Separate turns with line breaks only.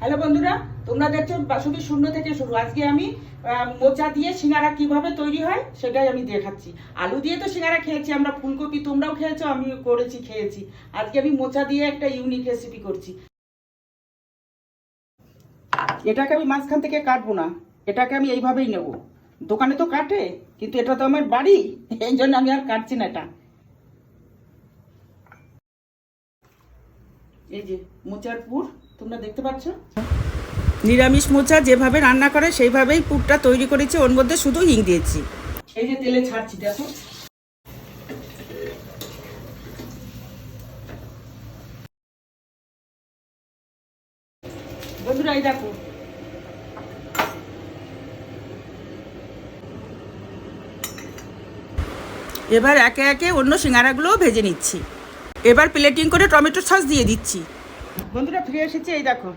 Hello বন্ধুরা, তোমরা দেখছো বাসন্তী শূন্য থেকে শুরু। আজকে আমি মোচা দিয়ে সিঙ্গারা কিভাবে তৈরি হয় সেটাই আমি দেখাচ্ছি। আলু দিয়ে তো সিঙ্গারা খেয়েছি আমরা, ফুলকপি তোমরাও খেয়েছো, আমি করেছি খেয়েছি। আজকে আমি মোচা দিয়ে একটা ইউনিক রেসিপি করছি। এটাকে আমি মাঝখান থেকে কাটবো না, এটাকে আমি এইভাবেই নেব। দোকানে তো কাটে, কিন্তু এটা তো আমার বাড়ি, এই জন্য আমি আর কাটছি না। এটা এই যে মোচার পুর তোমরা দেখতে পাচ্ছ। নিরামিষ মোচা যেভাবে রান্না করে সেইভাবেই পুরটা তৈরি করেছি, ওর মধ্যে শুধু হিং দিয়েছি। এই যে তেলে ছাড়ছি, দেখো। বন্ধুরা এই দেখো, এবার একে একে অন্য সিঙ্গারাগুলোও ভেজে নিচ্ছি। এবার প্লেটিং করে টমেটো সস দিয়ে দিচ্ছি। বন্ধুরা ফিরে এসেছি, এই দেখো